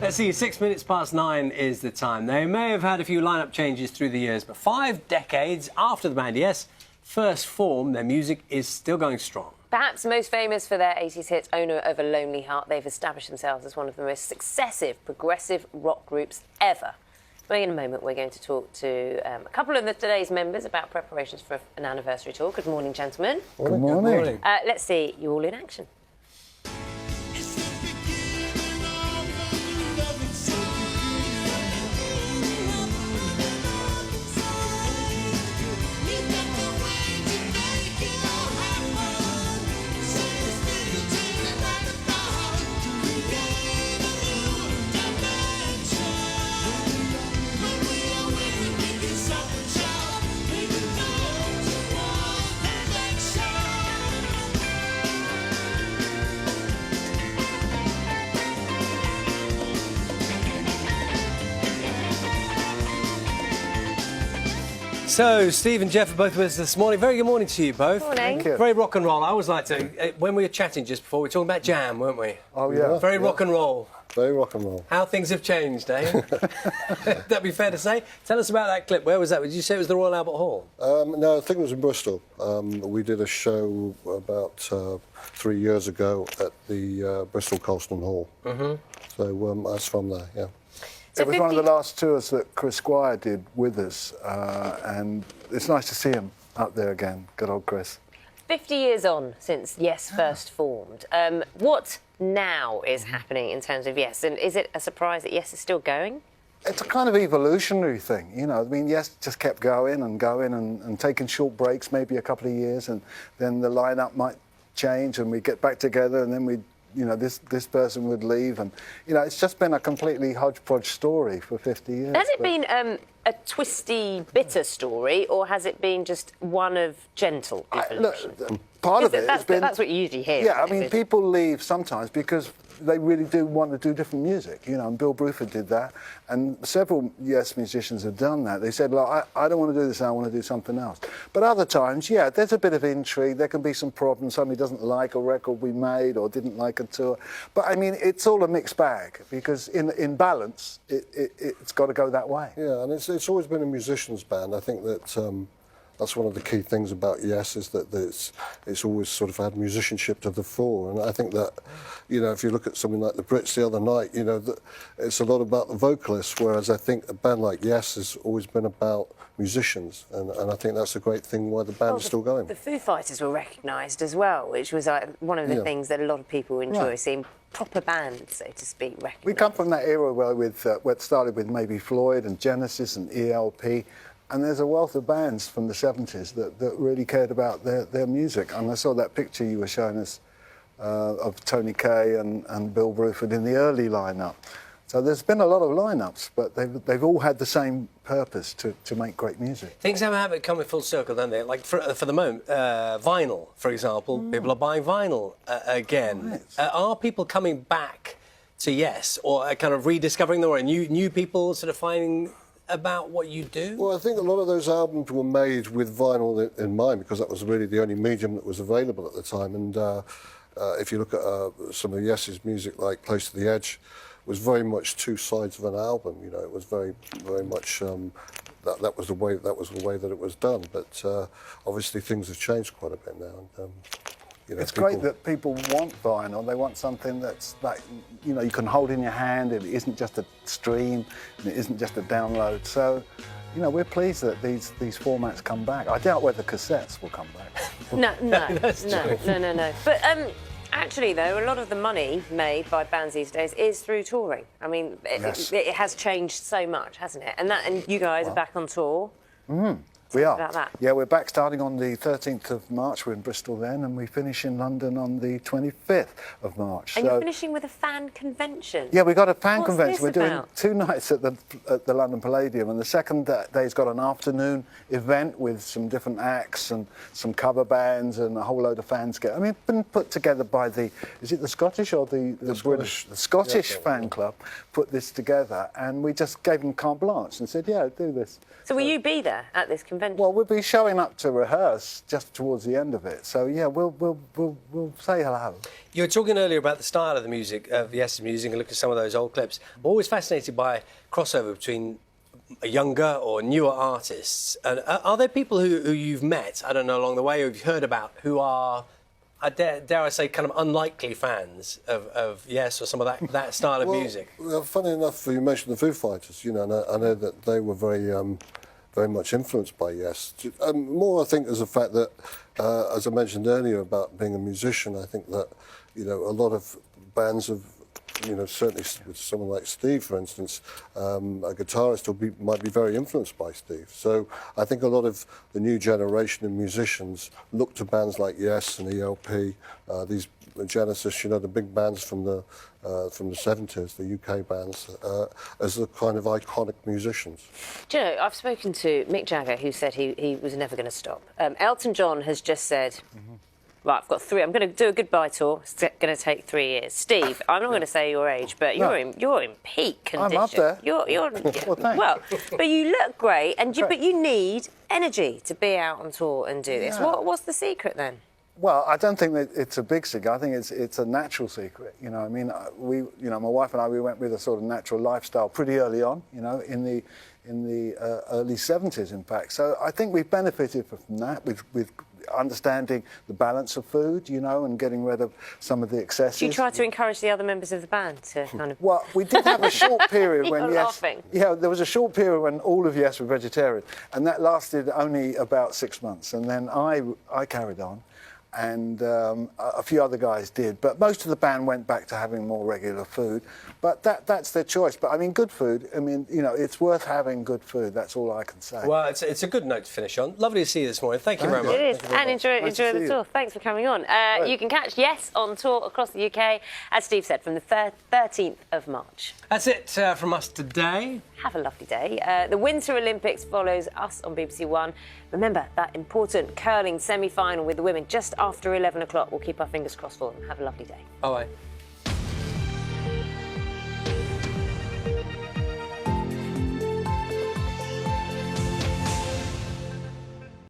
Let's see, 6 minutes past 9 is the time. They may have had a few lineup changes through the years, but 5 decades after the band Yes first formed, their music is still going strong. Perhaps most famous for their 80s hit Owner of a Lonely Heart, they've established themselves as one of the most successive progressive rock groups ever. Well, in a moment, we're going to talk to a couple of today's members about preparations for an anniversary tour. Good morning, gentlemen. Good morning. Let's see you all in action. So, Steve and Geoff are both with us this morning. Very good morning to you both. Morning. Thank you. Very rock and roll. I always like to... when we were chatting just before, we were talking about Jam, weren't we? Oh, yeah. Very rock and roll. Very rock and roll. How things have changed, eh? That'd be fair to say. Tell us about that clip. Where was that? Did you say it was the Royal Albert Hall? No, I think it was in Bristol. We did a show about 3 years ago at the Bristol Colston Hall. Mm-hmm. So that's from there, yeah. So it was one of the last tours that Chris Squire did with us, and it's nice to see him up there again. Good old Chris. 50 years on since Yes first formed. What now is happening in terms of Yes? And is it a surprise that Yes is still going? It's a kind of evolutionary thing, you know. I mean, Yes just kept going and taking short breaks, maybe a couple of years, and then the lineup might change and we get back together and then we, you know, this person would leave, and you know, it's just been a completely hodgepodge story for 50 years. Has it been a twisty, bitter story, or has it been just one of gentle evolution? Part of it has been... That's what you usually hear. Yeah, I mean, people leave sometimes because they really do want to do different music, you know, and Bill Bruford did that, and several Yes musicians have done that. They said, look, I don't want to do this, I want to do something else. But other times, yeah, there's a bit of intrigue, there can be some problems, somebody doesn't like a record we made or didn't like a tour. But, I mean, it's all a mixed bag, because in balance, it's got to go that way. Yeah, and it's always been a musician's band. I think that... that's one of the key things about Yes, is that it's always sort of had musicianship to the fore. And I think that, you know, if you look at something like the Brits the other night, you know, it's a lot about the vocalists, whereas I think a band like Yes has always been about musicians. And I think that's a great thing why the band is still going. The Foo Fighters were recognised as well, which was one of the things that a lot of people enjoy, seeing proper bands, so to speak, recognised. We come from that era where it started with maybe Floyd and Genesis and ELP. And there's a wealth of bands from the 70s that really cared about their music. And I saw that picture you were showing us of Tony Kaye and Bill Bruford in the early lineup. So there's been a lot of lineups, but they've all had the same purpose, to make great music. Things have a habit of coming full circle, don't they? Like, for the moment, vinyl, for example, people are buying vinyl again. Right. Are people coming back to Yes, or kind of rediscovering them, or new people sort of finding... about what you do? Well, I think a lot of those albums were made with vinyl in mind, because that was really the only medium that was available at the time. And if you look at some of Yes's music, like Close to the Edge, was very much two sides of an album. You know, it was very much that was the way that it was done. But obviously things have changed quite a bit now. And, you know, it's great that people want vinyl. They want something that's like, you know, you can hold in your hand. It isn't just a stream, and it isn't just a download. So, you know, we're pleased that these formats come back. I doubt whether cassettes will come back. No. But actually, though, a lot of the money made by bands these days is through touring. I mean, it has changed so much, hasn't it? And you guys are back on tour. We are. About that. Yeah, we're back starting on the 13th of March. We're in Bristol then, and we finish in London on the 25th of March. And you're finishing with a fan convention. Yeah, we've got a fan convention. What's We're this doing about? 2 nights at the London Palladium, and the second day's got an afternoon event with some different acts and some cover bands and a whole load of fans. I mean, it's been put together by is it the Scottish or the British? The Scottish fan club put this together, and we just gave them carte blanche and said, yeah, do this. So will you be there at this convention? convention? Well, we'll be showing up to rehearse just towards the end of it. So yeah, we'll say hello. You were talking earlier about the style of the music, of Yes' music, and look at some of those old clips. I'm always fascinated by crossover between younger or newer artists. And are there people who you've met, I don't know, along the way, or you've heard about, who are, dare I say, kind of unlikely fans of Yes or some of that style of music? Well, funny enough, you mentioned the Foo Fighters, you know, and I know that they were very much influenced by Yes. More, I think, is the fact that, as I mentioned earlier about being a musician, I think that, you know, a lot of bands have, you know, certainly with someone like Steve, for instance, a guitarist might be very influenced by Steve. So I think a lot of the new generation of musicians look to bands like Yes and ELP, these Genesis, you know, the big bands from the 70s, the UK bands, as the kind of iconic musicians. Do you know, I've spoken to Mick Jagger, who said he was never going to stop. Elton John has just said, right, I've got 3. I'm going to do a goodbye tour. It's going to take 3 years. Steve, I'm not going to say your age, but you're in peak condition. I'm up there. You're Well, thanks. well, but you look great, but you need energy to be out on tour and do this. Yeah. What's the secret then? Well, I don't think that it's a big secret. I think it's a natural secret. You know, I mean, my wife and I, we went with a sort of natural lifestyle pretty early on. You know, in the early 70s, in fact. So I think we've benefited from that with understanding the balance of food, you know, and getting rid of some of the excesses. Do you try to encourage the other members of the band to kind of... Well, we did have a short period when You're Yes... laughing. Yeah, there was a short period when all of Yes were vegetarian, and that lasted only about 6 months. And then I carried on, and a few other guys did. But most of the band went back to having more regular food. But that's their choice. But, I mean, good food, I mean, you know, it's worth having good food. That's all I can say. Well, it's a good note to finish on. Lovely to see you this morning. Thank you very much. It is, and enjoy Nice the to see tour. you. Thanks for coming on. You can catch Yes on tour across the UK, as Steve said, from the 13th of March. That's it from us today. Have a lovely day. The Winter Olympics follows us on BBC One. Remember that important curling semi-final with the women just after 11 o'clock. We'll keep our fingers crossed for them. Have a lovely day. Bye-bye.